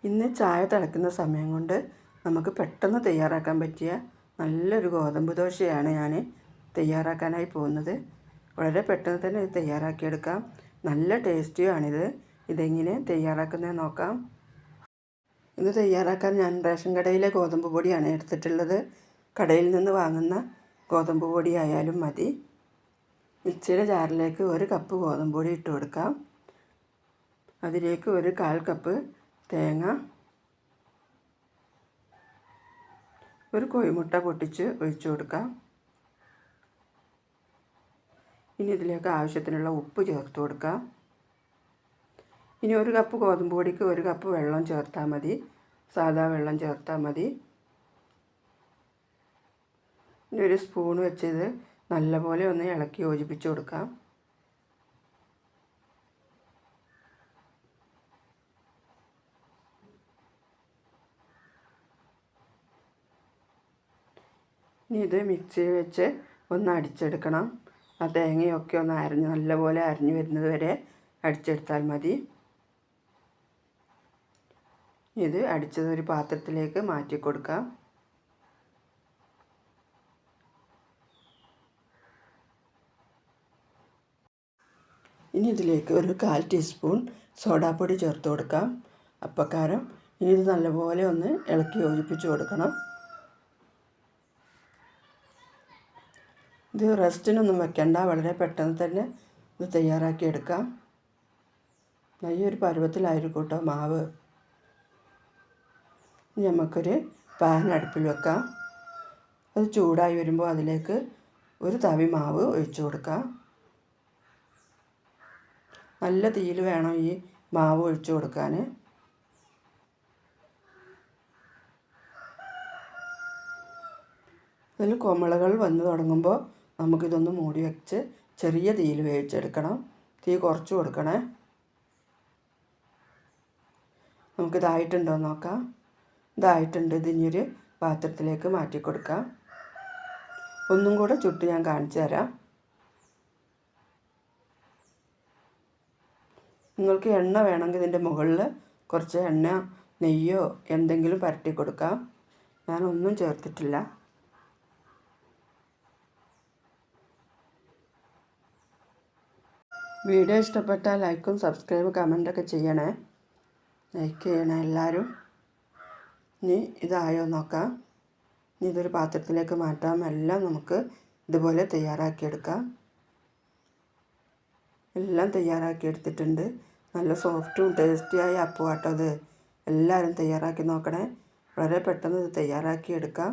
ഇന്ന് ചായ തിളയ്ക്കുന്ന സമയം കൊണ്ട് നമുക്ക് പെട്ടെന്ന് തയ്യാറാക്കാൻ പറ്റിയ നല്ലൊരു ഗോതമ്പ് ദോശയാണ് ഞാൻ തയ്യാറാക്കാനായി പോകുന്നത്. വളരെ പെട്ടെന്ന് തന്നെ ഇത് തയ്യാറാക്കിയെടുക്കാം. നല്ല ടേസ്റ്റിയുമാണിത്. ഇതെങ്ങനെ തയ്യാറാക്കുന്നത് നോക്കാം. ഇത് തയ്യാറാക്കാൻ ഞാൻ റേഷൻ കടയിലെ ഗോതമ്പ് പൊടിയാണ് എടുത്തിട്ടുള്ളത്. കടയിൽ നിന്ന് വാങ്ങുന്ന ഗോതമ്പ് പൊടി ആയാലും മതി. മിക്സിയുടെ ജാറിലേക്ക് 1 കപ്പ് ഗോതമ്പ് പൊടി ഇട്ട് കൊടുക്കാം. അതിലേക്ക് 1/4 കപ്പ് തേങ്ങ, 1 കോഴിമുട്ട പൊട്ടിച്ച് ഒഴിച്ചു കൊടുക്കാം. ഇനി ഇതിലേക്ക് ആവശ്യത്തിനുള്ള ഉപ്പ് ചേർത്ത് കൊടുക്കാം. ഇനി 1 കപ്പ് ഗോതമ്പ് പൊടിക്ക് 1 കപ്പ് വെള്ളം ചേർത്താൽ മതി. സാദാ വെള്ളം ചേർത്താൽ മതി. ഇനി ഒരു സ്പൂൺ വെച്ചത് നല്ലപോലെ ഒന്ന് ഇളക്കി യോജിപ്പിച്ച് കൊടുക്കാം. ഇനി ഇത് മിക്സിയിൽ വെച്ച് ഒന്ന് അടിച്ചെടുക്കണം. ആ തേങ്ങയൊക്കെ ഒന്ന് നല്ലപോലെ അരിഞ്ഞു വരുന്നത് വരെ അടിച്ചെടുത്താൽ മതി. ഇത് അടിച്ചത് ഒരു പാത്രത്തിലേക്ക് മാറ്റി കൊടുക്കാം. ഇനി ഇതിലേക്ക് 1/4 ടീസ്പൂൺ സോഡാപ്പൊടി ചേർത്ത് കൊടുക്കാം. അപ്പക്കാരം. ഇനി ഇത് നല്ലപോലെ ഒന്ന് ഇളക്കി യോജിപ്പിച്ച് കൊടുക്കണം. ഇത് റെസ്റ്റിനൊന്നും വെക്കണ്ട, വളരെ പെട്ടെന്ന് തന്നെ ഇത് തയ്യാറാക്കിയെടുക്കാം. ഈ ഒരു പരുവത്തിലായിരിക്കും കേട്ടോ മാവ്. ഇനി നമുക്കൊരു പാൻ അടുപ്പിൽ വെക്കാം. അത് ചൂടായി വരുമ്പോൾ അതിലേക്ക് 1 തവി മാവ് ഒഴിച്ചു കൊടുക്കാം. നല്ല തീയിൽ വേണം ഈ മാവ് ഒഴിച്ചു കൊടുക്കാൻ. അതിൽ കൊമളകൾ വന്ന് തുടങ്ങുമ്പോൾ നമുക്കിതൊന്ന് മൂടി വെച്ച് ചെറിയ തീയിൽ വേവിച്ചെടുക്കണം. തീ കുറച്ച് കൊടുക്കണേ. നമുക്കിതായിട്ടുണ്ടോ നോക്കാം. ഇതായിട്ടുണ്ട്. ഇതിനൊരു പാത്രത്തിലേക്ക് മാറ്റി കൊടുക്കാം. ഒന്നും കൂടെ ചുട്ട് ഞാൻ കാണിച്ചു തരാം. നിങ്ങൾക്ക് എണ്ണ വേണമെങ്കിൽ ഇതിൻ്റെ മുകളിൽ കുറച്ച് എണ്ണ, നെയ്യോ എന്തെങ്കിലും പരട്ടി കൊടുക്കാം. ഞാനൊന്നും ചേർത്തിട്ടില്ല. വീഡിയോ ഇഷ്ടപ്പെട്ടാൽ ലൈക്കും സബ്സ്ക്രൈബ് കമൻറ്റൊക്കെ ചെയ്യണേ. ലൈക്ക് ചെയ്യണേ എല്ലാവരും. ഇനി ഇതായോ നോക്കാം. ഇനി ഇതൊരു പാത്രത്തിലേക്ക് മാറ്റാം. എല്ലാം നമുക്ക് ഇതുപോലെ തയ്യാറാക്കിയെടുക്കാം. എല്ലാം തയ്യാറാക്കിയെടുത്തിട്ടുണ്ട്. നല്ല സോഫ്റ്റും ടേസ്റ്റിയായ അപ്പമാട്ടോ അത്. എല്ലാവരും തയ്യാറാക്കി നോക്കണേ. വളരെ പെട്ടെന്ന് ഇത് തയ്യാറാക്കിയെടുക്കാം.